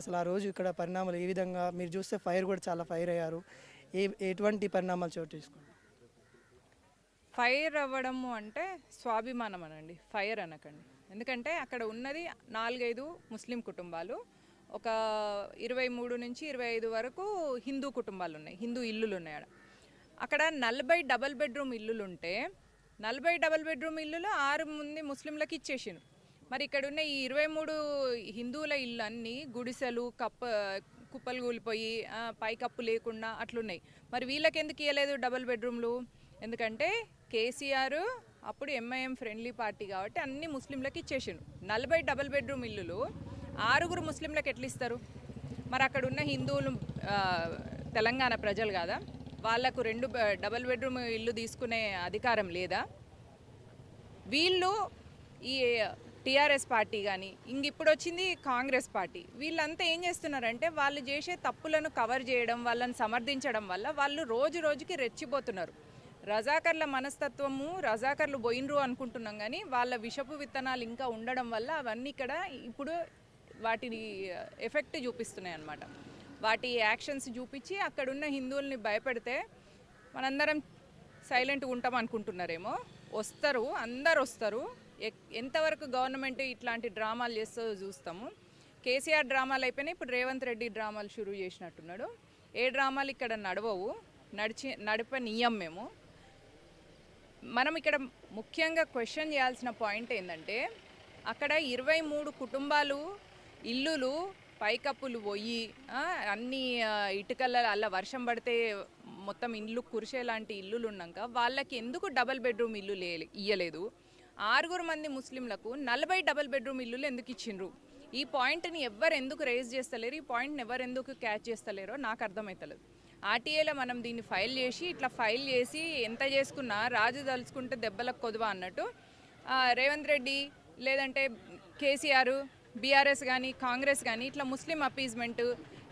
అసలు ఆ రోజు ఇక్కడ పరిణామాలు ఏ విధంగా మీరు చూస్తే ఫైర్ కూడా చాలా ఫైర్ అయ్యారు. ఎటువంటి పరిణామాలు చోటు చేసుకున్నారు? ఫైర్ అవ్వడము అంటే స్వాభిమానం అనండి, ఫైర్ అనకండి. ఎందుకంటే అక్కడ ఉన్నది 4-5 ముస్లిం కుటుంబాలు, ఒక 23 నుంచి 25 వరకు హిందూ కుటుంబాలు ఉన్నాయి, హిందూ ఇల్లులు ఉన్నాయి. అక్కడ 40 డబల్ బెడ్రూమ్ ఇల్లులు ఉంటే 40 డబల్ బెడ్రూమ్ ఇల్లులు 6 మంది ముస్లింలకు ఇచ్చేసిండు. మరి ఇక్కడ ఉన్న ఈ 23 హిందువుల ఇల్లు అన్నీ గుడిసెలు, కుప్పలు కూలిపోయి పైకప్పు లేకుండా అట్లున్నాయి. మరి వీళ్ళకి ఎందుకు ఇవ్వలేదు డబల్ బెడ్రూమ్లు? ఎందుకంటే కేసీఆర్ అప్పుడు ఎంఐఎం ఫ్రెండ్లీ పార్టీ కాబట్టి అన్ని ముస్లింలకు ఇచ్చేసిండు. 40 డబల్ బెడ్రూమ్ ఇల్లులు 6 ముస్లింలకు ఎట్లా ఇస్తారు? మరి అక్కడ ఉన్న హిందువులు తెలంగాణ ప్రజలు కాదా? వాళ్లకు 2 డబల్ బెడ్రూమ్ ఇల్లు తీసుకునే అధికారం లేదా? వీళ్ళు ఈ టీఆర్ఎస్ పార్టీ కానీ ఇప్పుడు వచ్చింది కాంగ్రెస్ పార్టీ, వీళ్ళంతా ఏం చేస్తున్నారంటే వాళ్ళు చేసే తప్పులను కవర్ చేయడం, వాళ్ళని సమర్థించడం వల్ల వాళ్ళు రోజు రోజుకి రెచ్చిపోతున్నారు. రజాకర్ల మనస్తత్వము, రజాకర్లు పోయినరు అనుకుంటున్నాం కానీ వాళ్ళ విషపు విత్తనాలు ఇంకా ఉండడం వల్ల అవన్నీ ఇక్కడ ఇప్పుడు వాటిని ఎఫెక్ట్ చూపిస్తున్నాయి అన్నమాట. వాటి యాక్షన్స్ చూపించి అక్కడున్న హిందువుల్ని భయపెడితే మనందరం సైలెంట్గా ఉంటాం అనుకుంటున్నారేమో. వస్తారు, అందరు వస్తారు. ఎంతవరకు గవర్నమెంట్ ఇట్లాంటి డ్రామాలు చేస్తుందో చూస్తాము. కేసీఆర్ డ్రామాలు అయిపోయినాయి, ఇప్పుడు రేవంత్ రెడ్డి డ్రామాలు షురూ చేసినట్టున్నాడు. ఏ డ్రామాలు ఇక్కడ నడవవు, నడిపనియం మేము. మనం ఇక్కడ ముఖ్యంగా క్వశ్చన్ చేయాల్సిన పాయింట్ ఏంటంటే అక్కడ 23 కుటుంబాలు ఇల్లులు పైకప్పులు పోయి అన్ని ఇటుకల అలా వర్షం పడితే మొత్తం ఇల్లు కురిసేలాంటి ఇల్లులు ఉన్నాక వాళ్ళకి ఎందుకు డబల్ బెడ్రూమ్ ఇల్లు ఇయ్యలేదు? 6 మంది ముస్లింలకు 40 డబల్ బెడ్రూమ్ ఇల్లులు ఎందుకు ఇచ్చిండ్రు? ఈ పాయింట్ని ఎవరు ఎందుకు రేజ్ చేస్తలేరు? ఈ పాయింట్ని ఎవరు ఎందుకు క్యాచ్ చేస్తలేరో నాకు అర్థమవుతలేదు. ఆర్టీఏలో మనం దీన్ని ఫైల్ చేసి ఇట్లా ఫైల్ చేసి ఎంత చేసుకున్నా రాజు తలుచుకుంటే దెబ్బలకు కొదువా అన్నట్టు రేవంత్ రెడ్డి లేదంటే కేసీఆర్, బీఆర్ఎస్ కానీ కాంగ్రెస్ కానీ ఇట్లా ముస్లిం అపీజ్మెంట్,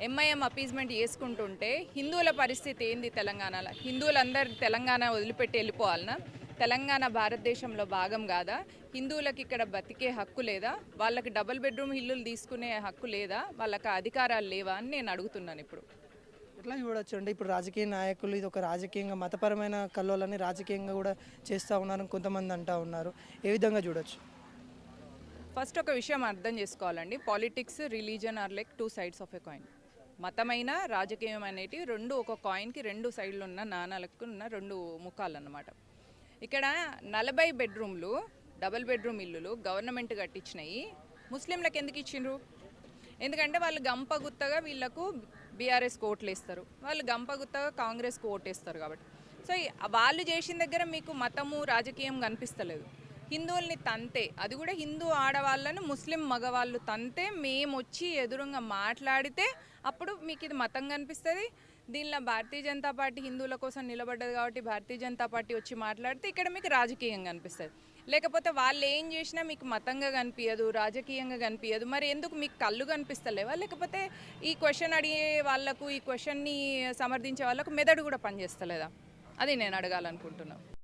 ఎంఐఎం అపీజ్మెంట్ చేసుకుంటుంటే హిందువుల పరిస్థితి ఏంది? తెలంగాణలో హిందువులందరూ తెలంగాణ వదిలిపెట్టి వెళ్ళిపోవాలనా? తెలంగాణ భారతదేశంలో భాగం కాదా? హిందువులకు ఇక్కడ బతికే హక్కు లేదా? వాళ్ళకి డబుల్ బెడ్రూమ్ ఇల్లులు తీసుకునే హక్కు లేదా? వాళ్ళకి అధికారాలు లేవా అని నేను అడుగుతున్నాను. ఇప్పుడు ఎట్లా చూడొచ్చు అంటే ఇప్పుడు రాజకీయ నాయకులు ఇది ఒక రాజకీయంగా మతపరమైన కల్లోలని రాజకీయంగా కూడా చేస్తూ ఉన్నారని కొంతమంది అంటూ ఉన్నారు. ఏ విధంగా చూడొచ్చు? ఫస్ట్ ఒక విషయం అర్థం చేసుకోవాలండి, politics, religion are like 2 sides of a coin. మతమైన రాజకీయం అనేటివి రెండు ఒక కాయిన్కి 2 సైడ్లు ఉన్న నాణాలకు ఉన్న 2 ముఖాలు అన్నమాట. ఇక్కడ 40 బెడ్రూమ్లు డబల్ బెడ్రూమ్ ఇల్లులు గవర్నమెంట్ కట్టించినాయి, ముస్లింలకు ఎందుకు ఇచ్చిండ్రు? ఎందుకంటే వాళ్ళు గంపగుత్తగా వీళ్ళకు బీఆర్ఎస్కి ఓట్లు వేస్తారు, వాళ్ళు గంపగుత్తగా కాంగ్రెస్కి ఓటేస్తారు కాబట్టి. సో వాళ్ళు చేసిన దగ్గర మీకు మతము రాజకీయం కనిపిస్తలేదు. హిందువుల్ని తంతే, అది కూడా హిందూ ఆడవాళ్ళను ముస్లిం మగవాళ్ళు తంతే మేము వచ్చి ఎదురుగా మాట్లాడితే అప్పుడు మీకు ఇది మతం కనిపిస్తుంది. దీనిలో భారతీయ జనతా పార్టీ హిందువుల కోసం నిలబడ్డది కాబట్టి భారతీయ జనతా పార్టీ వచ్చి మాట్లాడితే ఇక్కడ మీకు రాజకీయం కనిపిస్తుంది. లేకపోతే వాళ్ళు ఏం చేసినా మీకు మతంగా కనిపించదు, రాజకీయంగా కనిపించదు. మరి ఎందుకు మీకు కళ్ళు కనిపిస్తలేవా? లేకపోతే ఈ క్వశ్చన్ అడిగే వాళ్ళకు, ఈ క్వశ్చన్ని సమర్థించే వాళ్ళకు మెదడు కూడా పనిచేస్తలేదా? అది నేను అడగాలనుకుంటున్నాను.